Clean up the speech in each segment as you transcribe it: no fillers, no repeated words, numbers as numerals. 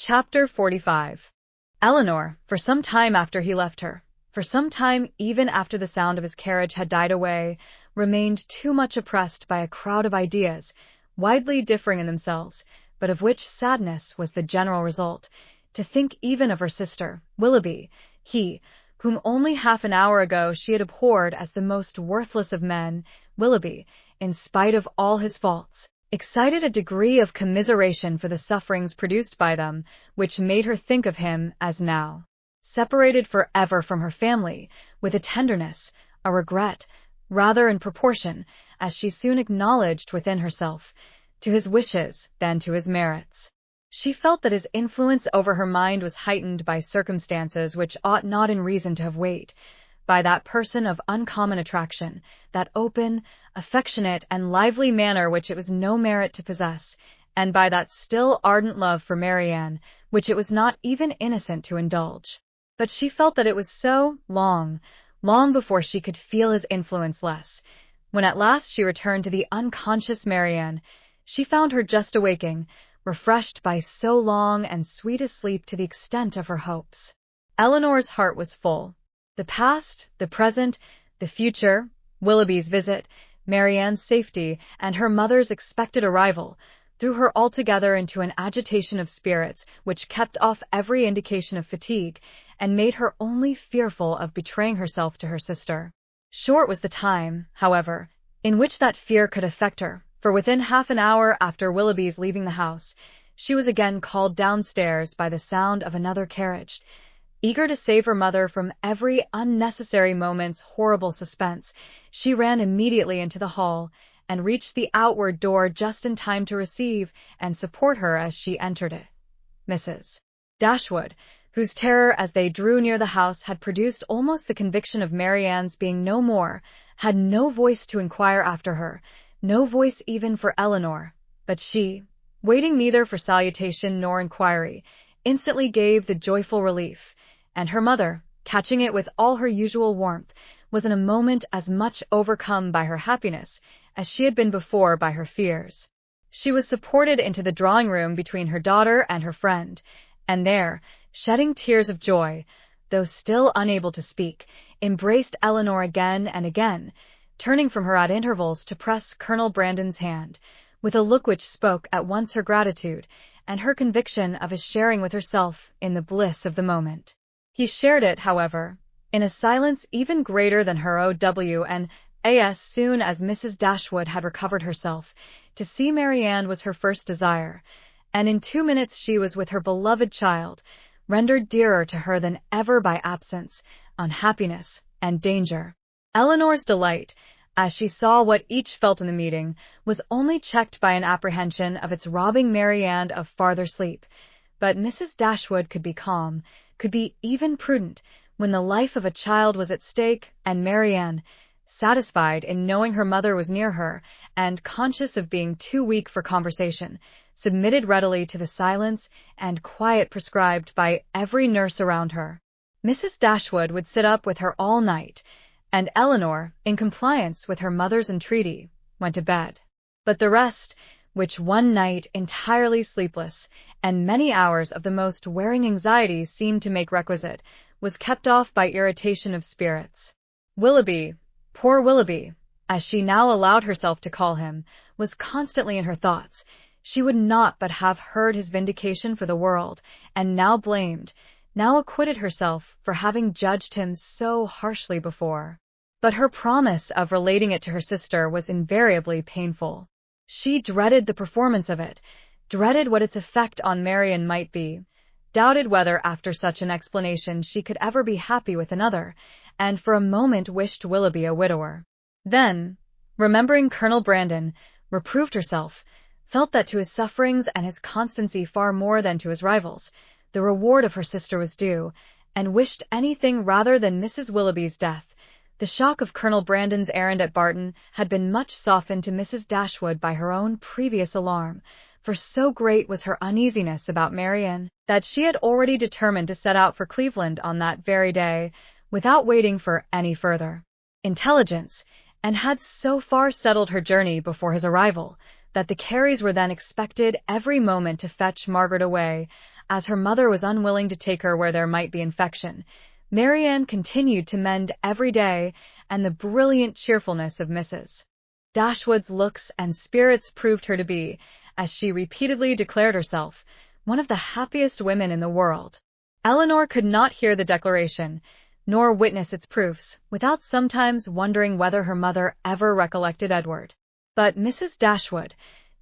Chapter 45. Eleanor, for some time after he left her, for some time even after the sound of his carriage had died away, remained too much oppressed by a crowd of ideas, widely differing in themselves, but of which sadness was the general result, to think even of her sister, Willoughby, he, whom only half an hour ago she had abhorred as the most worthless of men, Willoughby, in spite of all his faults, excited a degree of commiseration for the sufferings produced by them, which made her think of him as now separated forever from her family, with a tenderness, a regret, rather in proportion, as she soon acknowledged within herself, to his wishes than to his merits. She felt that his influence over her mind was heightened by circumstances which ought not in reason to have weight, by that person of uncommon attraction, that open, affectionate, and lively manner which it was no merit to possess, and by that still ardent love for Marianne, which it was not even innocent to indulge. But she felt that it was so long before she could feel his influence less. When at last she returned to the unconscious Marianne, she found her just awaking, refreshed by so long and sweet a sleep to the extent of her hopes. Eleanor's heart was full. The past, the present, the future, Willoughby's visit, Marianne's safety, and her mother's expected arrival, threw her altogether into an agitation of spirits which kept off every indication of fatigue, and made her only fearful of betraying herself to her sister. Short was the time, however, in which that fear could affect her, for within half an hour after Willoughby's leaving the house, she was again called downstairs by the sound of another carriage. Eager to save her mother from every unnecessary moment's horrible suspense, she ran immediately into the hall, and reached the outward door just in time to receive and support her as she entered it. Mrs. Dashwood, whose terror as they drew near the house had produced almost the conviction of Marianne's being no more, had no voice to inquire after her, no voice even for Eleanor, but she, waiting neither for salutation nor inquiry, instantly gave the joyful relief, and her mother, catching it with all her usual warmth, was in a moment as much overcome by her happiness as she had been before by her fears. She was supported into the drawing-room between her daughter and her friend, and there, shedding tears of joy, though still unable to speak, embraced Eleanor again and again, turning from her at intervals to press Colonel Brandon's hand, with a look which spoke at once her gratitude and her conviction of his sharing with herself in the bliss of the moment. He shared it, however, in a silence even greater than her OW and as soon as Mrs. Dashwood had recovered herself. To see Marianne was her first desire, and in 2 minutes she was with her beloved child, rendered dearer to her than ever by absence, unhappiness, and danger. Eleanor's delight, as she saw what each felt in the meeting, was only checked by an apprehension of its robbing Marianne of farther sleep. But Mrs. Dashwood could be calm, could be even prudent, when the life of a child was at stake, and Marianne, satisfied in knowing her mother was near her, and conscious of being too weak for conversation, submitted readily to the silence and quiet prescribed by every nurse around her. Mrs. Dashwood would sit up with her all night, and Eleanor, in compliance with her mother's entreaty, went to bed. But the rest, which one night entirely sleepless, and many hours of the most wearing anxiety seemed to make requisite, was kept off by irritation of spirits. Willoughby, poor Willoughby, as she now allowed herself to call him, was constantly in her thoughts. She would not but have heard his vindication for the world, and now blamed, now acquitted herself for having judged him so harshly before. But her promise of relating it to her sister was invariably painful. She dreaded the performance of it, dreaded what its effect on Marianne might be, doubted whether after such an explanation she could ever be happy with another, and for a moment wished Willoughby a widower. Then, remembering Colonel Brandon, reproved herself, felt that to his sufferings and his constancy far more than to his rivals, the reward of her sister was due, and wished anything rather than Mrs. Willoughby's death. The shock of Colonel Brandon's errand at Barton had been much softened to Mrs. Dashwood by her own previous alarm, for so great was her uneasiness about Marianne that she had already determined to set out for Cleveland on that very day, without waiting for any further intelligence, and had so far settled her journey before his arrival, that the Careys were then expected every moment to fetch Margaret away, as her mother was unwilling to take her where there might be infection, Marianne continued to mend every day, and the brilliant cheerfulness of Mrs. Dashwood's looks and spirits proved her to be, as she repeatedly declared herself, one of the happiest women in the world. Eleanor could not hear the declaration, nor witness its proofs, without sometimes wondering whether her mother ever recollected Edward. But Mrs. Dashwood,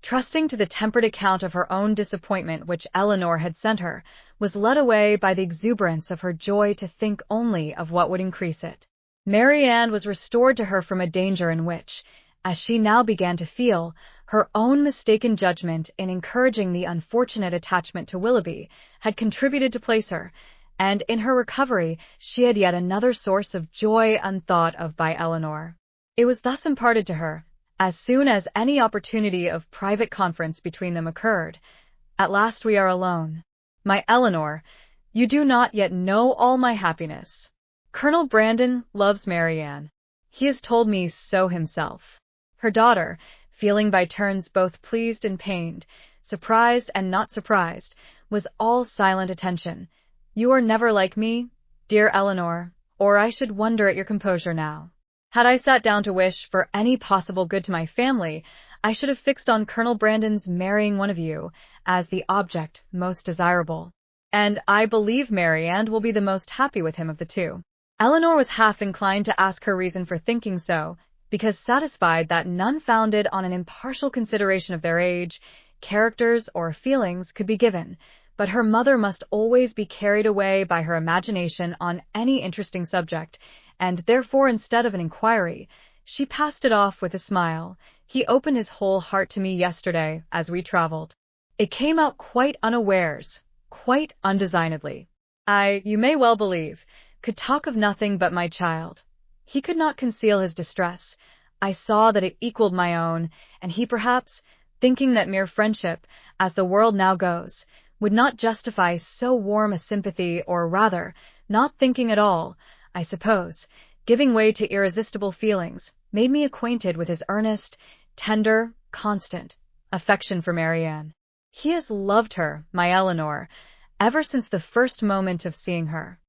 trusting to the tempered account of her own disappointment which Eleanor had sent her, was led away by the exuberance of her joy to think only of what would increase it. Marianne was restored to her from a danger in which, as she now began to feel, her own mistaken judgment in encouraging the unfortunate attachment to Willoughby had contributed to place her, and in her recovery she had yet another source of joy unthought of by Eleanor. It was thus imparted to her, as soon as any opportunity of private conference between them occurred. At last we are alone. My Eleanor, you do not yet know all my happiness. Colonel Brandon loves Marianne. He has told me so himself. Her daughter, feeling by turns both pleased and pained, surprised and not surprised, was all silent attention. You are never like me, dear Eleanor, or I should wonder at your composure now. Had I sat down to wish for any possible good to my family, I should have fixed on Colonel Brandon's marrying one of you as the object most desirable. And I believe Marianne will be the most happy with him of the two. Eleanor was half inclined to ask her reason for thinking so, because satisfied that none founded on an impartial consideration of their age, characters, or feelings could be given, but her mother must always be carried away by her imagination on any interesting subject, and therefore instead of an inquiry, she passed it off with a smile. He opened his whole heart to me yesterday as we traveled. It came out quite unawares, quite undesignedly. I, you may well believe, could talk of nothing but my child. He could not conceal his distress. I saw that it equaled my own, and he perhaps, thinking that mere friendship, as the world now goes, would not justify so warm a sympathy, or rather, not thinking at all, I suppose, giving way to irresistible feelings, made me acquainted with his earnest, tender, constant affection for Marianne. He has loved her, my Eleanor, ever since the first moment of seeing her.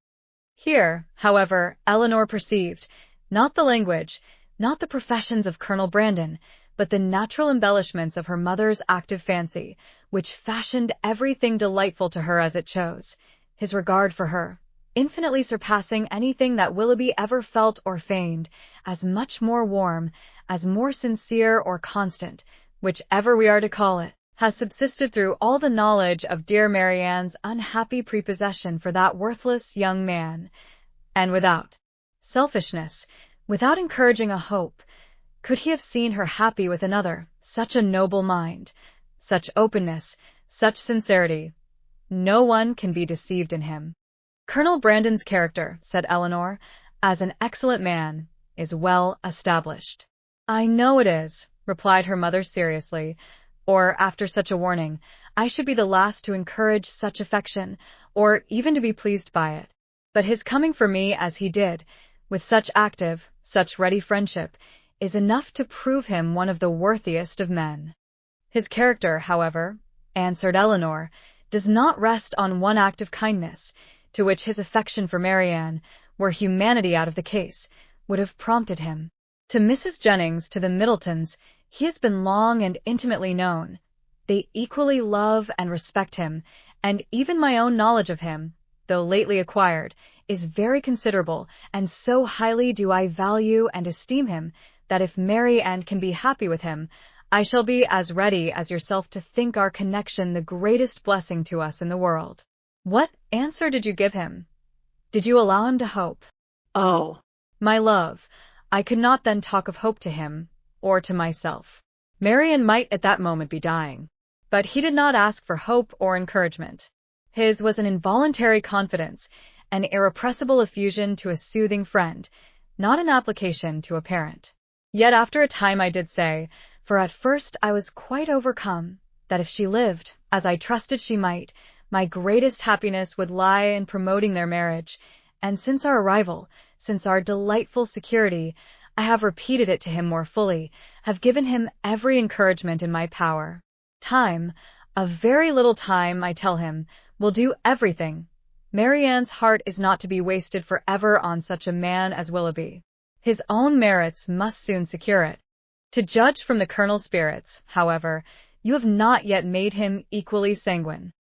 Here, however, Eleanor perceived, not the language, not the professions of Colonel Brandon, but the natural embellishments of her mother's active fancy, which fashioned everything delightful to her as it chose, his regard for her, infinitely surpassing anything that Willoughby ever felt or feigned, as much more warm, as more sincere or constant, whichever we are to call it, has subsisted through all the knowledge of dear Marianne's unhappy prepossession for that worthless young man, and without selfishness, without encouraging a hope, could he have seen her happy with another. Such a noble mind, such openness, such sincerity, no one can be deceived in him. Colonel Brandon's character, said Eleanor, as an excellent man, is well established. I know it is, replied her mother seriously, or after such a warning, I should be the last to encourage such affection, or even to be pleased by it. But his coming for me as he did, with such active, such ready friendship, is enough to prove him one of the worthiest of men. His character, however, answered Eleanor, does not rest on one act of kindness, to which his affection for Marianne, were humanity out of the case, would have prompted him. To Mrs. Jennings, to the Middletons, he has been long and intimately known. They equally love and respect him, and even my own knowledge of him, though lately acquired, is very considerable, and so highly do I value and esteem him, that if Marianne can be happy with him, I shall be as ready as yourself to think our connection the greatest blessing to us in the world. What answer did you give him? Did you allow him to hope? Oh, my love, I could not then talk of hope to him, or to myself. Marianne might at that moment be dying, but he did not ask for hope or encouragement. His was an involuntary confidence, an irrepressible effusion to a soothing friend, not an application to a parent. Yet after a time I did say, for at first I was quite overcome, that if she lived, as I trusted she might, my greatest happiness would lie in promoting their marriage, and since our arrival, since our delightful security, I have repeated it to him more fully, have given him every encouragement in my power. Time, a very little time, I tell him, will do everything. Marianne's heart is not to be wasted forever on such a man as Willoughby. His own merits must soon secure it. To judge from the Colonel's spirits, however, you have not yet made him equally sanguine.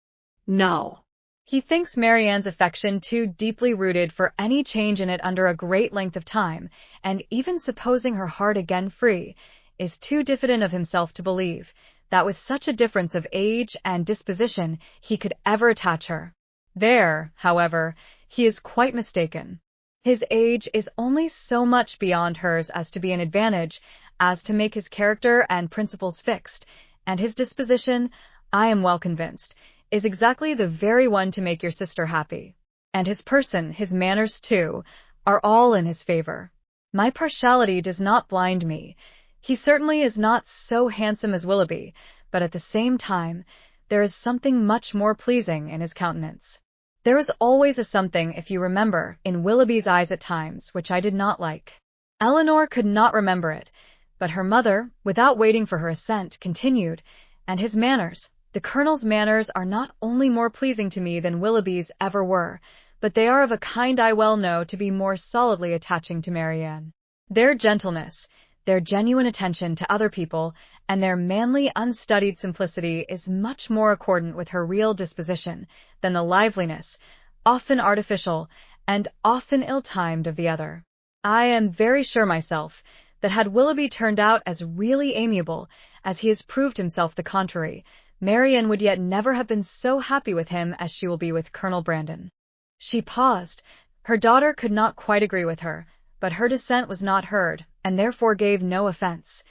No. He thinks Marianne's affection too deeply rooted for any change in it under a great length of time, and even supposing her heart again free, is too diffident of himself to believe that with such a difference of age and disposition he could ever attach her. There, however, he is quite mistaken. His age is only so much beyond hers as to be an advantage, as to make his character and principles fixed, and his disposition, I am well convinced, is exactly the very one to make your sister happy. And his person, his manners too, are all in his favor. My partiality does not blind me. He certainly is not so handsome as Willoughby, but at the same time, there is something much more pleasing in his countenance. There is always a something, if you remember, in Willoughby's eyes at times, which I did not like. Eleanor could not remember it, but her mother, without waiting for her assent, continued, and his manners. The Colonel's manners are not only more pleasing to me than Willoughby's ever were, but they are of a kind I well know to be more solidly attaching to Marianne. Their gentleness, their genuine attention to other people, and their manly, unstudied simplicity is much more accordant with her real disposition than the liveliness, often artificial, and often ill-timed of the other. I am very sure myself that had Willoughby turned out as really amiable as he has proved himself the contrary, Marianne would yet never have been so happy with him as she will be with Colonel Brandon. She paused. Her daughter could not quite agree with her, but her dissent was not heard, and therefore gave no offence.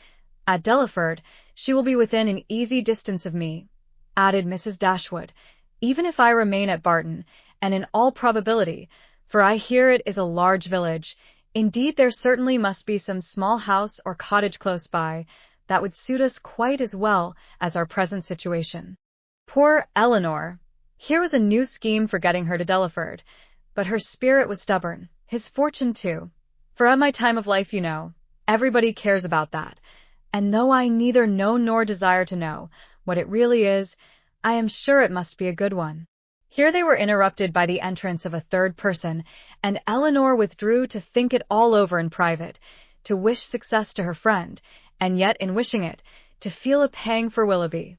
At Delaford, she will be within an easy distance of me, added Mrs. Dashwood, even if I remain at Barton, and in all probability, for I hear it is a large village. Indeed, there certainly must be some small house or cottage close by, that would suit us quite as well as our present situation. Poor Eleanor! Here was a new scheme for getting her to Delaford, but her spirit was stubborn, his fortune too. For at my time of life, you know, everybody cares about that, and though I neither know nor desire to know what it really is, I am sure it must be a good one. Here they were interrupted by the entrance of a third person, and Eleanor withdrew to think it all over in private, to wish success to her friend, and yet in wishing it, to feel a pang for Willoughby.